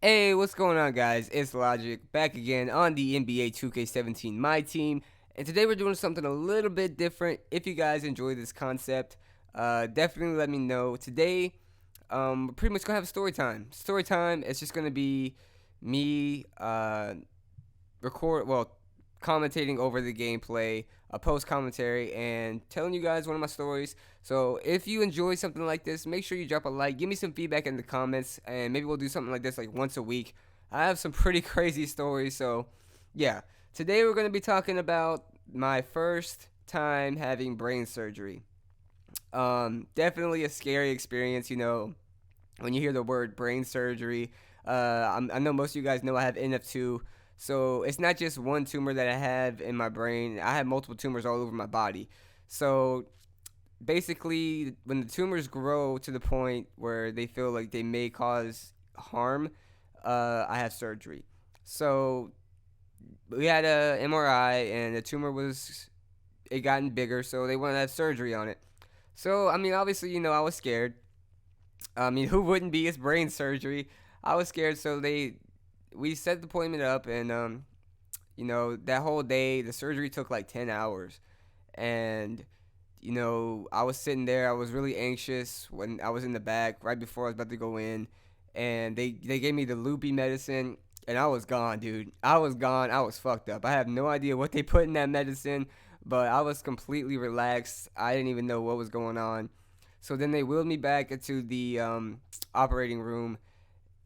Hey, what's going on, guys? It's Logic back again on the NBA 2K17 My Team, and today we're doing something a little bit different. If you guys enjoy this concept, definitely let me know. Today, we're pretty much gonna have story time. Story time. It's just gonna be me record well commentating over the gameplay, a post commentary, and telling you guys one of my stories. So if you enjoy something like this, make sure you drop a like, give me some feedback in the comments, and maybe we'll do something like this like once a week. I have some pretty crazy stories, so yeah. Today we're going to be talking about my first time having brain surgery. Definitely a scary experience, when you hear the word brain surgery. I know most of you guys know I have NF2, so it's not just one tumor that I have in my brain. I have multiple tumors all over my body. So basically, when the tumors grow to the point where they feel like they may cause harm, I have surgery. So we had a MRI, and the tumor was it gotten bigger, so they wanted to have surgery on it. So I mean, obviously, I was scared. I mean, who wouldn't be? It's brain surgery. I was scared, so we set the appointment up, and that whole day the surgery took like 10 hours, and I was sitting there. I was really anxious when I was in the back right before I was about to go in, and they gave me the loopy medicine, and I was gone, dude. I was gone. I was fucked up. I have no idea what they put in that medicine, but I was completely relaxed. I didn't even know what was going on. So then they wheeled me back into the operating room,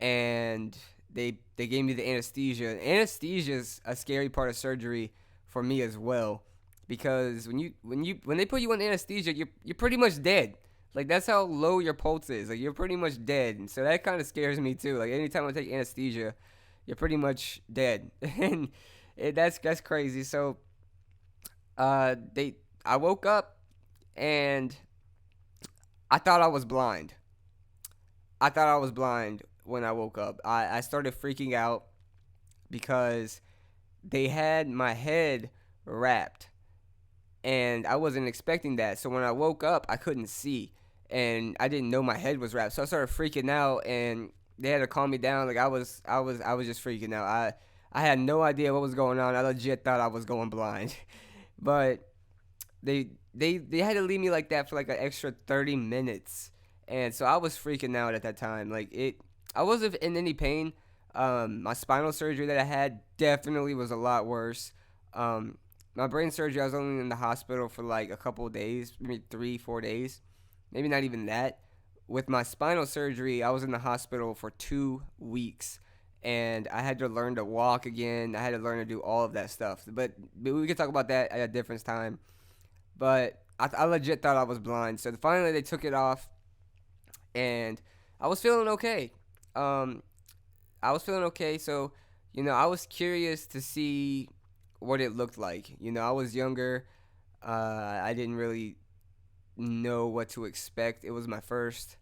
and they gave me the anesthesia. Anesthesia is a scary part of surgery for me as well, because when they put you on anesthesia, you're pretty much dead. Like, that's how low your pulse is. Like, you're pretty much dead. And so that kind of scares me too. Like, anytime I take anesthesia, you're pretty much dead, and that's crazy. So they I woke up, and I thought I was blind. I thought I was blind when I woke up. I started freaking out because they had my head wrapped, and I wasn't expecting that. So when I woke up, I couldn't see, and I didn't know my head was wrapped. So I started freaking out, and they had to calm me down. Like, I was just freaking out. I had no idea what was going on. I legit thought I was going blind, but they had to leave me like that for like an extra 30 minutes, and so I was freaking out at that time. Like, I wasn't in any pain. My spinal surgery that I had definitely was a lot worse. My brain surgery, I was only in the hospital for like a couple of days, maybe 3 4 days, maybe not even that. With my spinal surgery, I was in the hospital for 2 weeks, and I had to learn to walk again. I had to learn to do all of that stuff, but we could talk about that at a different time. But I legit thought I was blind. So finally they took it off, and I was feeling okay. Um, I was feeling okay. So I was curious to see what it looked like. I was younger. I didn't really know what to expect. It was my first,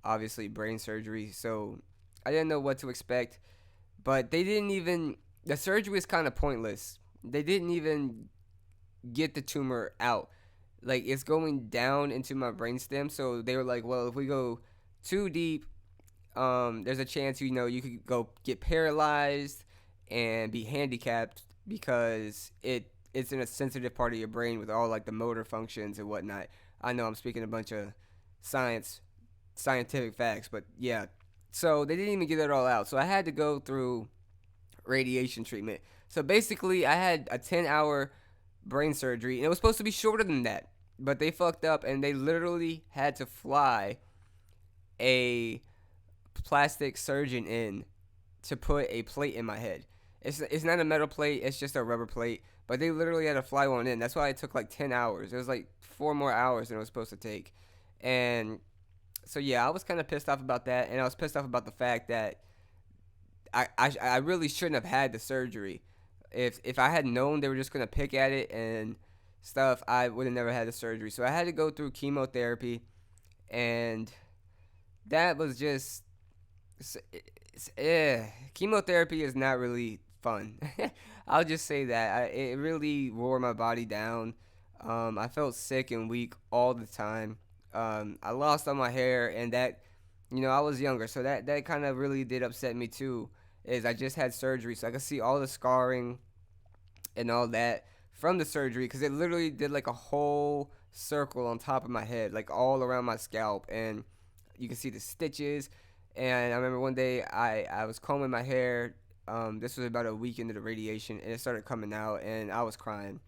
obviously, brain surgery, so I didn't know what to expect. But they didn't even. The surgery was kind of pointless. They didn't even get the tumor out. Like, it's going down into my brainstem. So they were like, well, if we go too deep, there's a chance you could go get paralyzed and be handicapped, because it's in a sensitive part of your brain with all like the motor functions and whatnot. I know I'm speaking a bunch of scientific facts, but yeah. So they didn't even get it all out. So I had to go through radiation treatment. So basically, I had a 10-hour brain surgery, and it was supposed to be shorter than that, but they fucked up, and they literally had to fly a plastic surgeon in to put a plate in my head. It's not a metal plate, it's just a rubber plate, but they literally had to fly one in. That's why it took like 10 hours. It was like 4 more hours than it was supposed to take. And so yeah, I was kind of pissed off about that, and I was pissed off about the fact that I really shouldn't have had the surgery. If I had known they were just gonna pick at it and stuff, I would have never had the surgery. So I had to go through chemotherapy, and that was just chemotherapy is not really fun. I'll just say that it really wore my body down. I felt sick and weak all the time. I lost all my hair, and I was younger, so that kind of really did upset me too. Is I just had surgery, so I could see all the scarring and all that from the surgery because it literally did like a whole circle on top of my head, like all around my scalp, and you can see the stitches. And I remember one day I was combing my hair. This was about a week into the radiation, and it started coming out, and I was crying.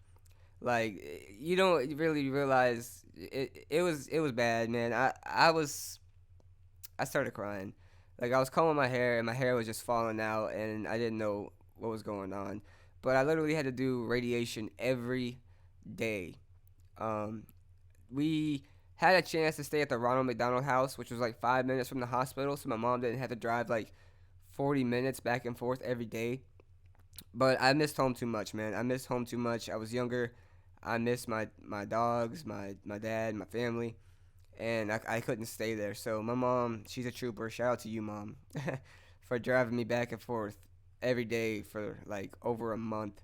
Like you don't really realize it was bad, man. I started crying. Like I was combing my hair and my hair was just falling out and I didn't know what was going on. But I literally had to do radiation every day. Um, we had a chance to stay at the Ronald McDonald House, which was like 5 minutes from the hospital, so my mom didn't have to drive like 40 minutes back and forth every day. But I missed home too much, man. I missed home too much. I was younger. I missed my dogs, my dad, my family, and I couldn't stay there. So my mom, she's a trooper. Shout out to you, mom, for driving me back and forth every day for like over a month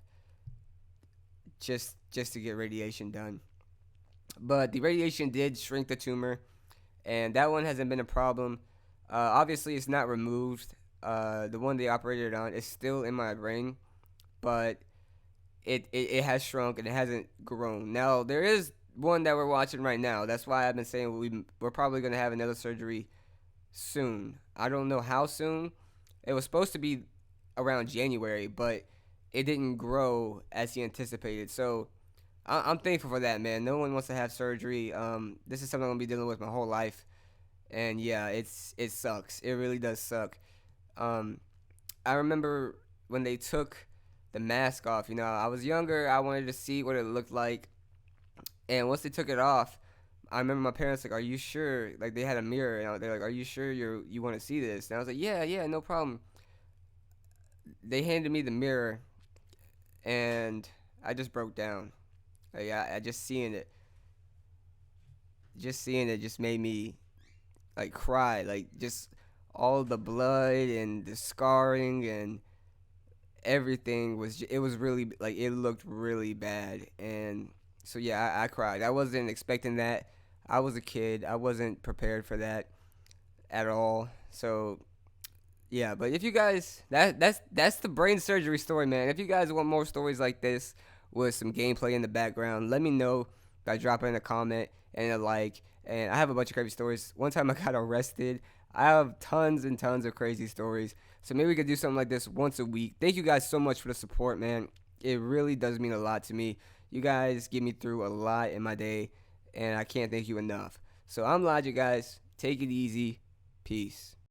just to get radiation done. But the radiation did shrink the tumor, and that one hasn't been a problem. Obviously, it's not removed. The one they operated on is still in my brain, but it has shrunk and it hasn't grown. Now there is one that we're watching right now. That's why I've been saying we're probably gonna have another surgery soon. I don't know how soon. It was supposed to be around January, but it didn't grow as he anticipated. So I'm thankful for that, man. No one wants to have surgery. This is something I'm gonna be dealing with my whole life, and yeah, it sucks. It really does suck. Um, I remember when they took the mask off. I was younger. I wanted to see what it looked like, and once they took it off, I remember my parents like, "Are you sure?" Like they had a mirror, and they're like, "Are you sure you want to see this?" And I was like, "Yeah, yeah, no problem." They handed me the mirror, and I just broke down. Like I just seeing it just made me like cry. Like just all the blood and the scarring and everything it was really like it looked really bad. And so yeah, I cried. I wasn't expecting that. I was a kid. I wasn't prepared for that at all. So yeah, but if you guys that's the brain surgery story, man. If you guys want more stories like this with some gameplay in the background, let me know by dropping a comment and a like. And I have a bunch of crazy stories. One time I got arrested. I have tons and tons of crazy stories. So maybe we could do something like this once a week. Thank you guys so much for the support, man. It really does mean a lot to me. You guys get me through a lot in my day, and I can't thank you enough. So I'm Logic, guys. Take it easy. Peace.